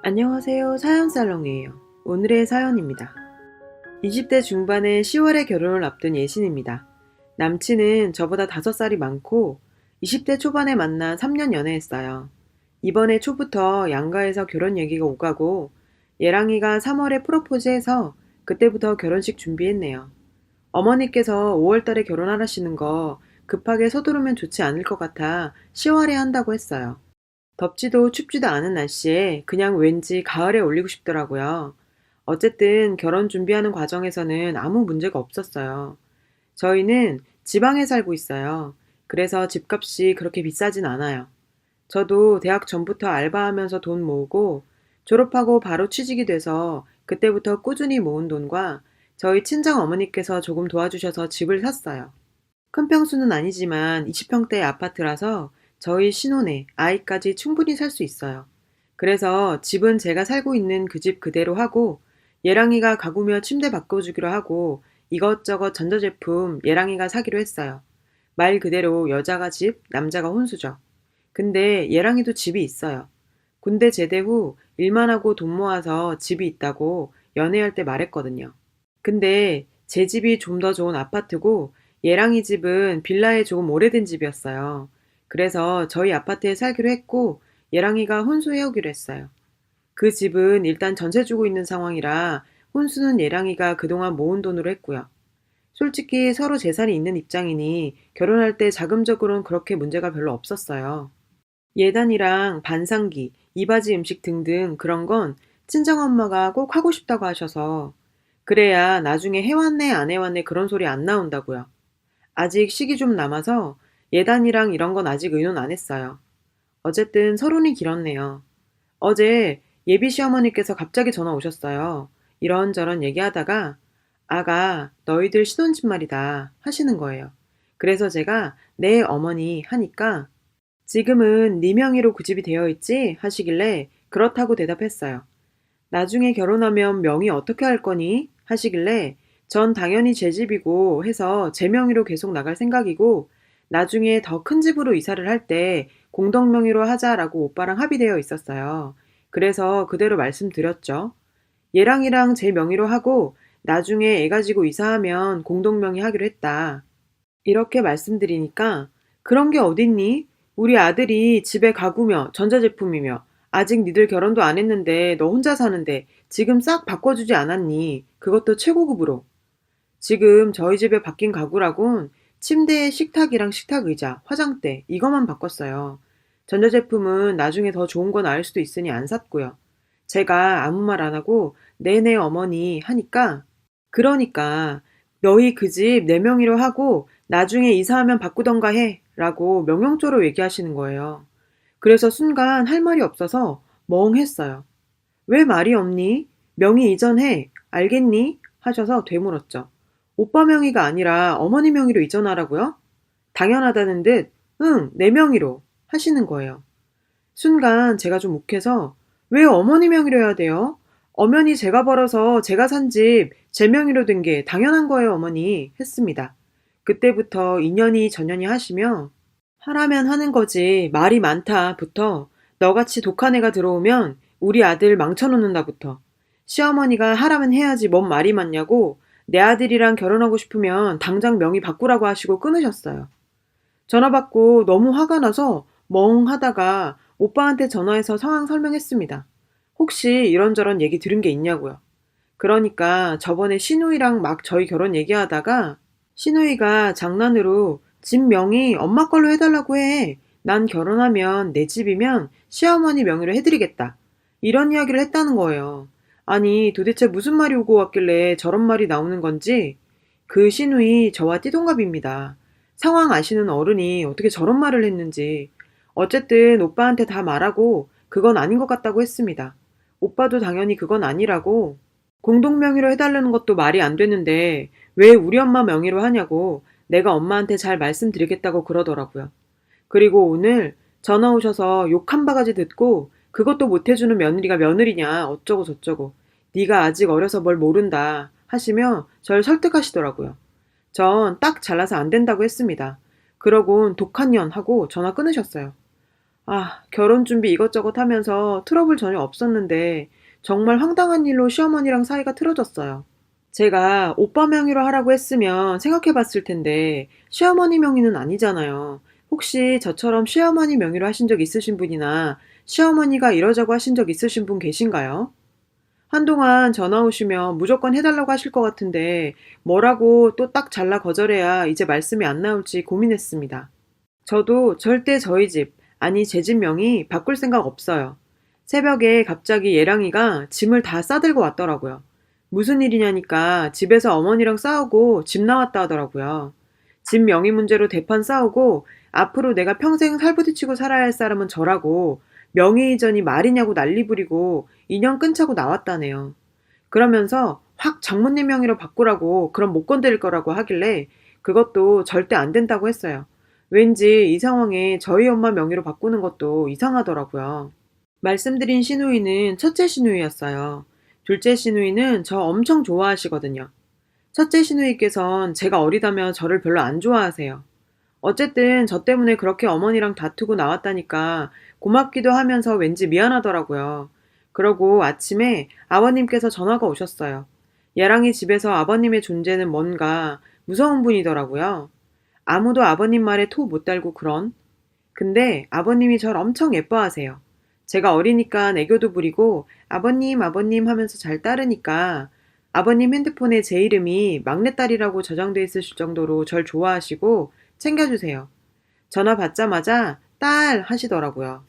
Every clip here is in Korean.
안녕하세요. 사연살롱이에요. 오늘의 사연입니다. 20대 중반의 10월에 결혼을 앞둔 예신입니다. 남친은 저보다 5살이 많고 20대 초반에 만나 3년 연애했어요. 이번에 초부터 양가에서 결혼 얘기가 오가고 예랑이가 3월에 프로포즈해서 그때부터 결혼식 준비했네요. 어머니께서 5월달에 결혼하라시는 거 급하게 서두르면 좋지 않을 것 같아 10월에 한다고 했어요. 덥지도 춥지도 않은 날씨에 그냥 왠지 가을에 올리고 싶더라고요. 어쨌든 결혼 준비하는 과정에서는 아무 문제가 없었어요. 저희는 지방에 살고 있어요. 그래서 집값이 그렇게 비싸진 않아요. 저도 대학 전부터 알바하면서 돈 모으고 졸업하고 바로 취직이 돼서 그때부터 꾸준히 모은 돈과 저희 친정 어머니께서 조금 도와주셔서 집을 샀어요. 큰 평수는 아니지만 20평대 아파트라서 저희 신혼에 아이까지 충분히 살 수 있어요. 그래서 집은 제가 살고 있는 그 집 그대로 하고 예랑이가 가구며 침대 바꿔주기로 하고 이것저것 전자제품 예랑이가 사기로 했어요. 말 그대로 여자가 집, 남자가 혼수죠. 근데 예랑이도 집이 있어요. 군대 제대 후 일만 하고 돈 모아서 집이 있다고 연애할 때 말했거든요. 근데 제 집이 좀 더 좋은 아파트고 예랑이 집은 빌라에 조금 오래된 집이었어요. 그래서 저희 아파트에 살기로 했고 예랑이가 혼수해오기로 했어요. 그 집은 일단 전세 주고 있는 상황이라 혼수는 예랑이가 그동안 모은 돈으로 했고요. 솔직히 서로 재산이 있는 입장이니 결혼할 때 자금적으로는 그렇게 문제가 별로 없었어요. 예단이랑 반상기, 이바지 음식 등등 그런 건 친정엄마가 꼭 하고 싶다고 하셔서 그래야 나중에 해왔네 안 해왔네 그런 소리 안 나온다고요. 아직 시기 좀 남아서 예단이랑 이런 건 아직 의논 안 했어요. 어쨌든 서론이 길었네요. 어제 예비 시어머니께서 갑자기 전화 오셨어요. 이런저런 얘기하다가 아가 너희들 신혼집 말이다 하시는 거예요. 그래서 제가 네 어머니 하니까 지금은 네 명의로 그 집이 되어 있지 하시길래 그렇다고 대답했어요. 나중에 결혼하면 명의 어떻게 할 거니? 하시길래 전 당연히 제 집이고 해서 제 명의로 계속 나갈 생각이고 나중에 더 큰 집으로 이사를 할 때 공동 명의로 하자라고 오빠랑 합의되어 있었어요. 그래서 그대로 말씀드렸죠. 얘랑이랑 제 명의로 하고 나중에 애 가지고 이사하면 공동 명의 하기로 했다. 이렇게 말씀드리니까 그런 게 어딨니? 우리 아들이 집에 가구며 전자제품이며 아직 니들 결혼도 안 했는데 너 혼자 사는데 지금 싹 바꿔주지 않았니? 그것도 최고급으로. 지금 저희 집에 바뀐 가구라곤 침대에 식탁이랑 식탁 의자, 화장대 이거만 바꿨어요. 전자제품은 나중에 더 좋은 거 나을 수도 있으니 안 샀고요. 제가 아무 말 안 하고 네네 어머니 하니까 그러니까 너희 그 집 내 명의로 하고 나중에 이사하면 바꾸던가 해 라고 명령조로 얘기하시는 거예요. 그래서 순간 할 말이 없어서 멍했어요. 왜 말이 없니? 명의 이전해. 알겠니? 하셔서 되물었죠. 오빠 명의가 아니라 어머니 명의로 이전하라고요? 당연하다는 듯, 응, 내 명의로 하시는 거예요. 순간 제가 좀 욱해서 왜 어머니 명의로 해야 돼요? 엄연히 제가 벌어서 제가 산 집 제 명의로 된 게 당연한 거예요, 어머니. 했습니다. 그때부터 인연이 전연이 하시며 하라면 하는 거지 말이 많다부터 너같이 독한 애가 들어오면 우리 아들 망쳐놓는다부터 시어머니가 하라면 해야지 뭔 말이 많냐고 내 아들이랑 결혼하고 싶으면 당장 명의 바꾸라고 하시고 끊으셨어요. 전화 받고 너무 화가 나서 멍하다가 오빠한테 전화해서 상황 설명했습니다. 혹시 이런저런 얘기 들은 게 있냐고요. 그러니까 저번에 신우이랑 막 저희 결혼 얘기하다가 신우이가 장난으로 집 명의 엄마 걸로 해달라고 해. 난 결혼하면 내 집이면 시어머니 명의로 해드리겠다. 이런 이야기를 했다는 거예요. 아니 도대체 무슨 말이 오고 왔길래 저런 말이 나오는 건지 그 신우이 저와 띠동갑입니다. 상황 아시는 어른이 어떻게 저런 말을 했는지 어쨌든 오빠한테 다 말하고 그건 아닌 것 같다고 했습니다. 오빠도 당연히 그건 아니라고 공동 명의로 해달라는 것도 말이 안 되는데 왜 우리 엄마 명의로 하냐고 내가 엄마한테 잘 말씀드리겠다고 그러더라고요. 그리고 오늘 전화 오셔서 욕 한 바가지 듣고 그것도 못 해주는 며느리가 며느리냐 어쩌고 저쩌고 네가 아직 어려서 뭘 모른다 하시며 절 설득하시더라고요. 전 딱 잘라서 안 된다고 했습니다. 그러곤 독한 년 하고 전화 끊으셨어요. 결혼 준비 이것저것 하면서 트러블 전혀 없었는데 정말 황당한 일로 시어머니랑 사이가 틀어졌어요. 제가 오빠 명의로 하라고 했으면 생각해 봤을 텐데 시어머니 명의는 아니잖아요. 혹시 저처럼 시어머니 명의로 하신 적 있으신 분이나 시어머니가 이러자고 하신 적 있으신 분 계신가요? 한동안 전화 오시면 무조건 해달라고 하실 것 같은데 뭐라고 또 딱 잘라 거절해야 이제 말씀이 안 나올지 고민했습니다. 저도 절대 저희 집, 아니 제 집 명의 바꿀 생각 없어요. 새벽에 갑자기 예랑이가 짐을 다 싸들고 왔더라고요. 무슨 일이냐니까 집에서 어머니랑 싸우고 집 나왔다 하더라고요. 집 명의 문제로 대판 싸우고 앞으로 내가 평생 살부딪히고 살아야 할 사람은 저라고 명의 이전이 말이냐고 난리 부리고 인연 끊자고 나왔다네요. 그러면서 확 장모님 명의로 바꾸라고 그럼 못 건드릴 거라고 하길래 그것도 절대 안 된다고 했어요. 왠지 이 상황에 저희 엄마 명의로 바꾸는 것도 이상하더라고요. 말씀드린 시누이는 첫째 시누이였어요. 둘째 시누이는 저 엄청 좋아하시거든요. 첫째 시누이께선 제가 어리다며 저를 별로 안 좋아하세요. 어쨌든 저 때문에 그렇게 어머니랑 다투고 나왔다니까 고맙기도 하면서 왠지 미안하더라고요. 그러고 아침에 아버님께서 전화가 오셨어요. 예랑이 집에서 아버님의 존재는 뭔가 무서운 분이더라고요. 아무도 아버님 말에 토 못 달고 그런. 근데 아버님이 절 엄청 예뻐하세요. 제가 어리니까 애교도 부리고 아버님 아버님 하면서 잘 따르니까 아버님 핸드폰에 제 이름이 막내딸이라고 저장돼 있으실 정도로 절 좋아하시고 챙겨주세요. 전화 받자마자 딸 하시더라고요.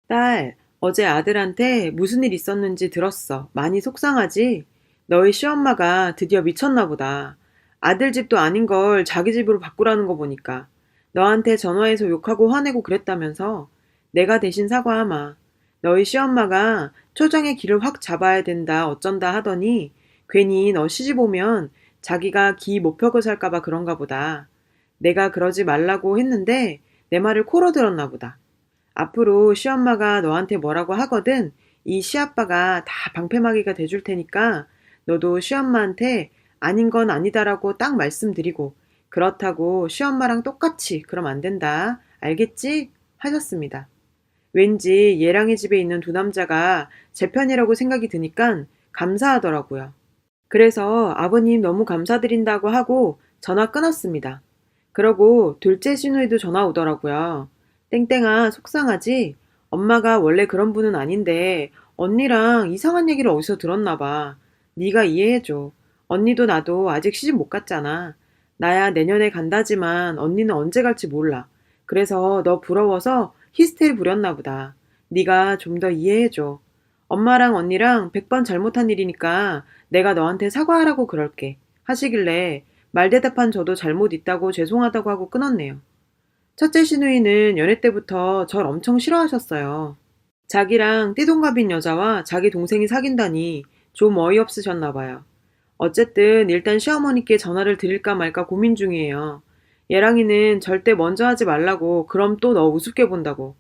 딸, 어제 아들한테 무슨 일 있었는지 들었어. 많이 속상하지? 너희 시엄마가 드디어 미쳤나 보다. 아들 집도 아닌 걸 자기 집으로 바꾸라는 거 보니까. 너한테 전화해서 욕하고 화내고 그랬다면서. 내가 대신 사과하마. 너희 시엄마가 초정의 길을 확 잡아야 된다 어쩐다 하더니 괜히 너 시집 오면 자기가 기 못 펴고 살까봐 그런가 보다. 내가 그러지 말라고 했는데 내 말을 코로 들었나 보다. 앞으로 시엄마가 너한테 뭐라고 하거든 이 시아빠가 다 방패막이가 돼줄 테니까 너도 시엄마한테 아닌 건 아니다라고 딱 말씀드리고 그렇다고 시엄마랑 똑같이 그럼 안 된다. 알겠지? 하셨습니다. 왠지 예랑이 집에 있는 두 남자가 제 편이라고 생각이 드니까 감사하더라고요. 그래서 아버님 너무 감사드린다고 하고 전화 끊었습니다. 그러고 둘째 시누이도 전화 오더라고요. 땡땡아, 속상하지? 엄마가 원래 그런 분은 아닌데 언니랑 이상한 얘기를 어디서 들었나 봐. 네가 이해해줘. 언니도 나도 아직 시집 못 갔잖아. 나야 내년에 간다지만 언니는 언제 갈지 몰라. 그래서 너 부러워서 히스테리 부렸나 보다. 네가 좀 더 이해해줘. 엄마랑 언니랑 100번 잘못한 일이니까 내가 너한테 사과하라고 그럴게. 하시길래 말대답한 저도 잘못 있다고 죄송하다고 하고 끊었네요. 첫째 시누이는 연애 때부터 절 엄청 싫어하셨어요. 자기랑 띠동갑인 여자와 자기 동생이 사귄다니 좀 어이없으셨나 봐요. 어쨌든 일단 시어머니께 전화를 드릴까 말까 고민 중이에요. 예랑이는 절대 먼저 하지 말라고 그럼 또 너 우습게 본다고.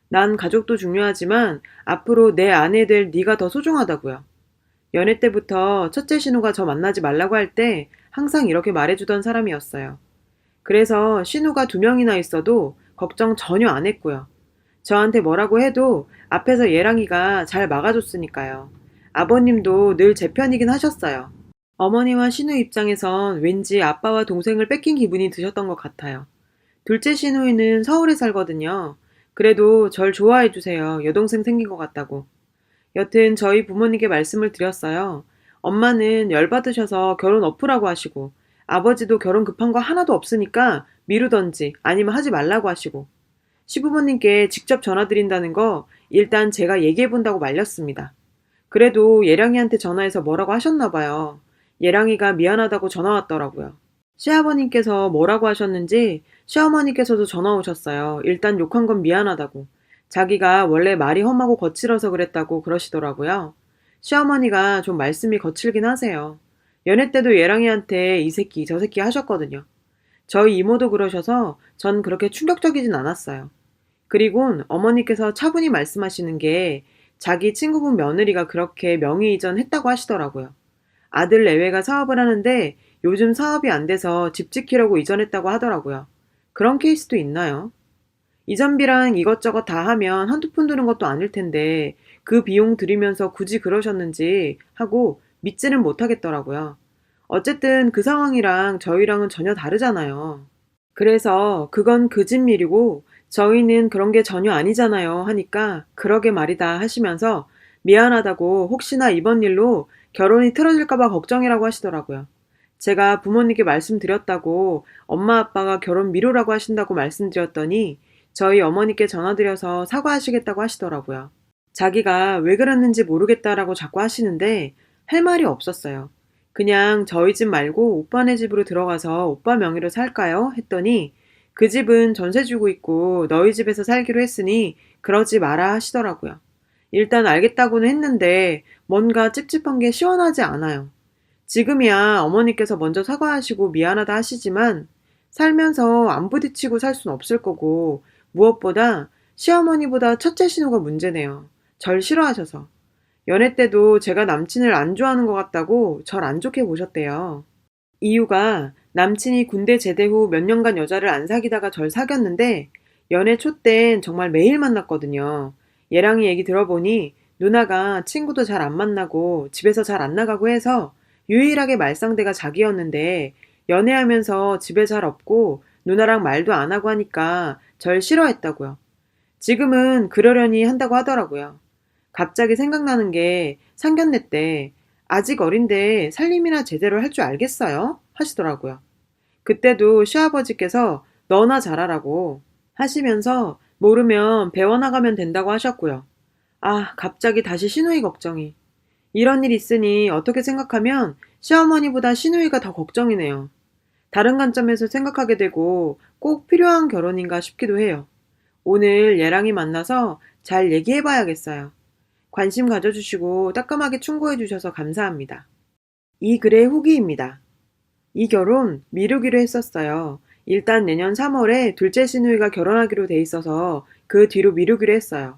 난 가족도 중요하지만 앞으로 내 아내 될 네가 더 소중하다고요. 연애 때부터 첫째 신우가 저 만나지 말라고 할 때 항상 이렇게 말해주던 사람이었어요. 그래서 신우가 두 명이나 있어도 걱정 전혀 안 했고요. 저한테 뭐라고 해도 앞에서 예랑이가 잘 막아줬으니까요. 아버님도 늘 제 편이긴 하셨어요. 어머니와 신우 입장에선 왠지 아빠와 동생을 뺏긴 기분이 드셨던 것 같아요. 둘째 시누이는 서울에 살거든요. 그래도 절 좋아해 주세요. 여동생 생긴 것 같다고. 여튼 저희 부모님께 말씀을 드렸어요. 엄마는 열받으셔서 결혼 엎으라고 하시고 아버지도 결혼 급한 거 하나도 없으니까 미루던지 아니면 하지 말라고 하시고 시부모님께 직접 전화드린다는 거 일단 제가 얘기해 본다고 말렸습니다. 그래도 예랑이한테 전화해서 뭐라고 하셨나 봐요. 예랑이가 미안하다고 전화 왔더라고요. 시아버님께서 뭐라고 하셨는지 시어머니께서도 전화 오셨어요. 일단 욕한 건 미안하다고. 자기가 원래 말이 험하고 거칠어서 그랬다고 그러시더라고요. 시어머니가 좀 말씀이 거칠긴 하세요. 연애 때도 예랑이한테 이 새끼 저 새끼 하셨거든요. 저희 이모도 그러셔서 전 그렇게 충격적이진 않았어요. 그리곤 어머니께서 차분히 말씀하시는 게 자기 친구분 며느리가 그렇게 명의 이전했다고 하시더라고요. 아들 내외가 사업을 하는데 요즘 사업이 안 돼서 집 지키려고 이전했다고 하더라고요. 그런 케이스도 있나요? 이전비랑 이것저것 다 하면 한두 푼 드는 것도 아닐 텐데 그 비용 들이면서 굳이 그러셨는지 하고 믿지는 못하겠더라고요. 어쨌든 그 상황이랑 저희랑은 전혀 다르잖아요. 그래서 그건 그 집 일이고 저희는 그런 게 전혀 아니잖아요 하니까 그러게 말이다 하시면서 미안하다고 혹시나 이번 일로 결혼이 틀어질까봐 걱정이라고 하시더라고요. 제가 부모님께 말씀드렸다고 엄마 아빠가 결혼 미루라고 하신다고 말씀드렸더니 저희 어머니께 전화드려서 사과하시겠다고 하시더라고요. 자기가 왜 그랬는지 모르겠다라고 자꾸 하시는데 할 말이 없었어요. 그냥 저희 집 말고 오빠네 집으로 들어가서 오빠 명의로 살까요? 했더니 그 집은 전세 주고 있고 너희 집에서 살기로 했으니 그러지 마라 하시더라고요. 일단 알겠다고는 했는데 뭔가 찝찝한 게 시원하지 않아요. 지금이야 어머니께서 먼저 사과하시고 미안하다 하시지만 살면서 안 부딪히고 살 순 없을 거고 무엇보다 시어머니보다 첫째 신우가 문제네요. 절 싫어하셔서. 연애 때도 제가 남친을 안 좋아하는 것 같다고 절 안 좋게 보셨대요. 이유가 남친이 군대 제대 후 몇 년간 여자를 안 사귀다가 절 사귀었는데 연애 초 땐 정말 매일 만났거든요. 얘랑이 얘기 들어보니 누나가 친구도 잘 안 만나고 집에서 잘 안 나가고 해서 유일하게 말상대가 자기였는데 연애하면서 집에 잘 없고 누나랑 말도 안 하고 하니까 절 싫어했다고요. 지금은 그러려니 한다고 하더라고요. 갑자기 생각나는 게 상견례 때 아직 어린데 살림이나 제대로 할 줄 알겠어요? 하시더라고요. 그때도 시아버지께서 너나 잘하라고 하시면서 모르면 배워나가면 된다고 하셨고요. 아, 갑자기 다시 시누이 걱정이. 이런 일 있으니 어떻게 생각하면 시어머니보다 시누이가 더 걱정이네요. 다른 관점에서 생각하게 되고 꼭 필요한 결혼인가 싶기도 해요. 오늘 얘랑이 만나서 잘 얘기해봐야겠어요. 관심 가져주시고 따끔하게 충고해주셔서 감사합니다. 이 글의 후기입니다. 이 결혼 미루기로 했었어요. 일단 내년 3월에 둘째 시누이가 결혼하기로 돼 있어서 그 뒤로 미루기로 했어요.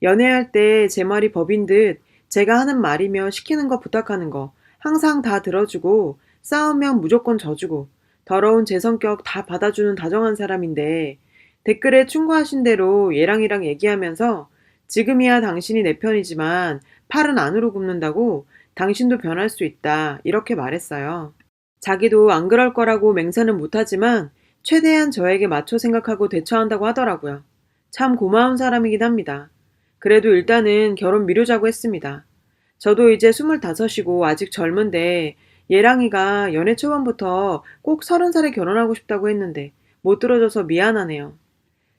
연애할 때 제 말이 법인 듯 제가 하는 말이며 시키는 거 부탁하는 거 항상 다 들어주고 싸우면 무조건 져주고 더러운 제 성격 다 받아주는 다정한 사람인데 댓글에 충고하신 대로 얘랑이랑 얘기하면서 지금이야 당신이 내 편이지만 팔은 안으로 굽는다고 당신도 변할 수 있다 이렇게 말했어요. 자기도 안 그럴 거라고 맹세는 못하지만 최대한 저에게 맞춰 생각하고 대처한다고 하더라고요. 참 고마운 사람이긴 합니다. 그래도 일단은 결혼 미루자고 했습니다. 저도 이제 25이고 아직 젊은데 예랑이가 연애 초반부터 꼭 30살에 결혼하고 싶다고 했는데 못 들어줘서 미안하네요.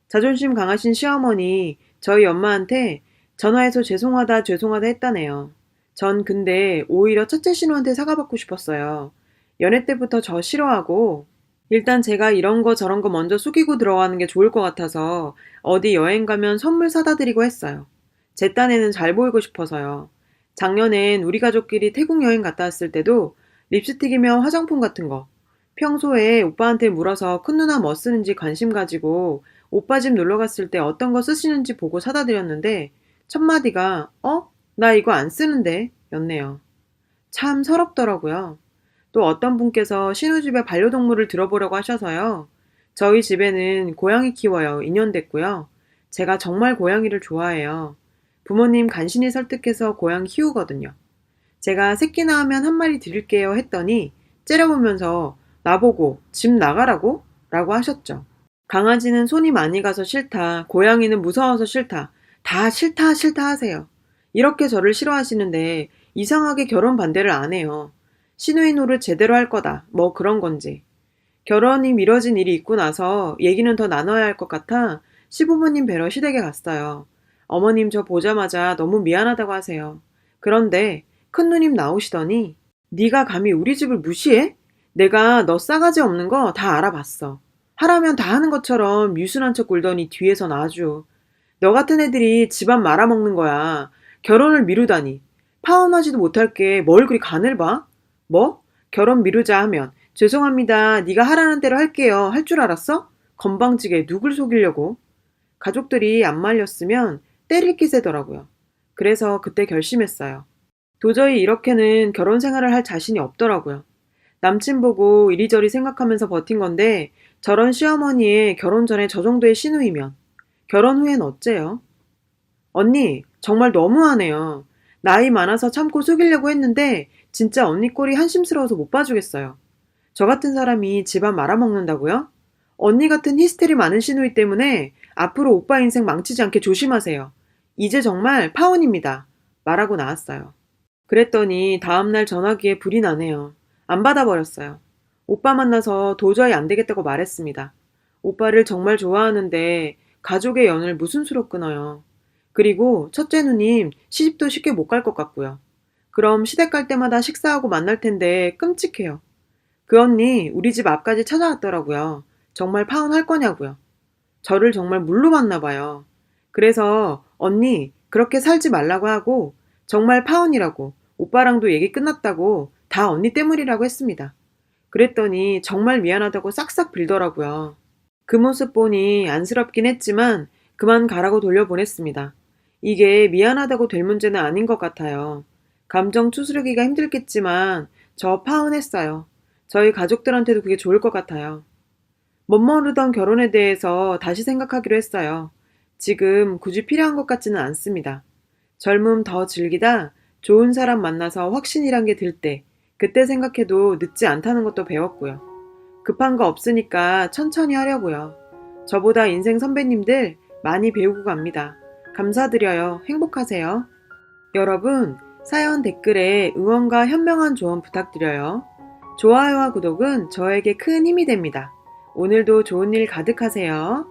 자존심 강하신 시어머니 저희 엄마한테 전화해서 죄송하다 죄송하다 했다네요. 전 근데 오히려 첫째 신우한테 사과받고 싶었어요. 연애 때부터 저 싫어하고 일단 제가 이런 거 저런 거 먼저 숙이고 들어가는 게 좋을 것 같아서 어디 여행 가면 선물 사다 드리고 했어요. 제 딴에는 잘 보이고 싶어서요. 작년엔 우리 가족끼리 태국 여행 갔다 왔을 때도 립스틱이며 화장품 같은 거 평소에 오빠한테 물어서 큰 누나 뭐 쓰는지 관심 가지고 오빠 집 놀러 갔을 때 어떤 거 쓰시는지 보고 사다 드렸는데 첫마디가 어? 나 이거 안 쓰는데 였네요. 참 서럽더라고요. 또 어떤 분께서 신우집에 반려동물을 들어보려고 하셔서요. 저희 집에는 고양이 키워요. 2년 됐고요. 제가 정말 고양이를 좋아해요. 부모님 간신히 설득해서 고양이 키우거든요. 제가 새끼 낳으면 한 마리 드릴게요 했더니 째려보면서 나보고 집 나가라고? 라고 하셨죠. 강아지는 손이 많이 가서 싫다. 고양이는 무서워서 싫다. 다 싫다 싫다 하세요. 이렇게 저를 싫어하시는데 이상하게 결혼 반대를 안 해요. 시누이 노릇 제대로 할 거다. 뭐 그런 건지. 결혼이 미뤄진 일이 있고 나서 얘기는 더 나눠야 할 것 같아 시부모님 뵈러 시댁에 갔어요. 어머님 저 보자마자 너무 미안하다고 하세요. 그런데 큰누님 나오시더니 네가 감히 우리 집을 무시해? 내가 너 싸가지 없는 거 다 알아봤어. 하라면 다 하는 것처럼 유순한 척 굴더니 뒤에선 아주 너 같은 애들이 집안 말아먹는 거야. 결혼을 미루다니. 파혼하지도 못할 게 뭘 그리 간을 봐? 뭐? 결혼 미루자 하면 죄송합니다. 네가 하라는 대로 할게요. 할 줄 알았어? 건방지게 누굴 속이려고. 가족들이 안 말렸으면 때릴 기세더라고요. 그래서 그때 결심했어요. 도저히 이렇게는 결혼 생활을 할 자신이 없더라고요. 남친 보고 이리저리 생각하면서 버틴 건데 저런 시어머니의 결혼 전에 저 정도의 신우이면 결혼 후엔 어째요? 언니, 정말 너무하네요. 나이 많아서 참고 속이려고 했는데 진짜 언니 꼴이 한심스러워서 못 봐주겠어요. 저 같은 사람이 집안 말아먹는다고요? 언니 같은 히스테리 많은 시누이 때문에 앞으로 오빠 인생 망치지 않게 조심하세요. 이제 정말 파혼입니다. 말하고 나왔어요. 그랬더니 다음날 전화기에 불이 나네요. 안 받아버렸어요. 오빠 만나서 도저히 안 되겠다고 말했습니다. 오빠를 정말 좋아하는데 가족의 연을 무슨 수로 끊어요. 그리고 첫째 누님 시집도 쉽게 못 갈 것 같고요. 그럼 시댁 갈 때마다 식사하고 만날 텐데 끔찍해요. 그 언니 우리 집 앞까지 찾아왔더라고요. 정말 파혼할 거냐고요. 저를 정말 물로 봤나 봐요. 그래서 언니 그렇게 살지 말라고 하고 정말 파혼이라고 오빠랑도 얘기 끝났다고 다 언니 때문이라고 했습니다. 그랬더니 정말 미안하다고 싹싹 빌더라고요. 그 모습 보니 안쓰럽긴 했지만 그만 가라고 돌려보냈습니다. 이게 미안하다고 될 문제는 아닌 것 같아요. 감정 추스르기가 힘들겠지만 저 파혼했어요. 저희 가족들한테도 그게 좋을 것 같아요. 멋모르던 결혼에 대해서 다시 생각하기로 했어요. 지금 굳이 필요한 것 같지는 않습니다. 젊음 더 즐기다 좋은 사람 만나서 확신이란 게 들 때, 그때 생각해도 늦지 않다는 것도 배웠고요. 급한 거 없으니까 천천히 하려고요. 저보다 인생 선배님들 많이 배우고 갑니다. 감사드려요. 행복하세요. 여러분, 사연 댓글에 응원과 현명한 조언 부탁드려요. 좋아요와 구독은 저에게 큰 힘이 됩니다. 오늘도 좋은 일 가득하세요.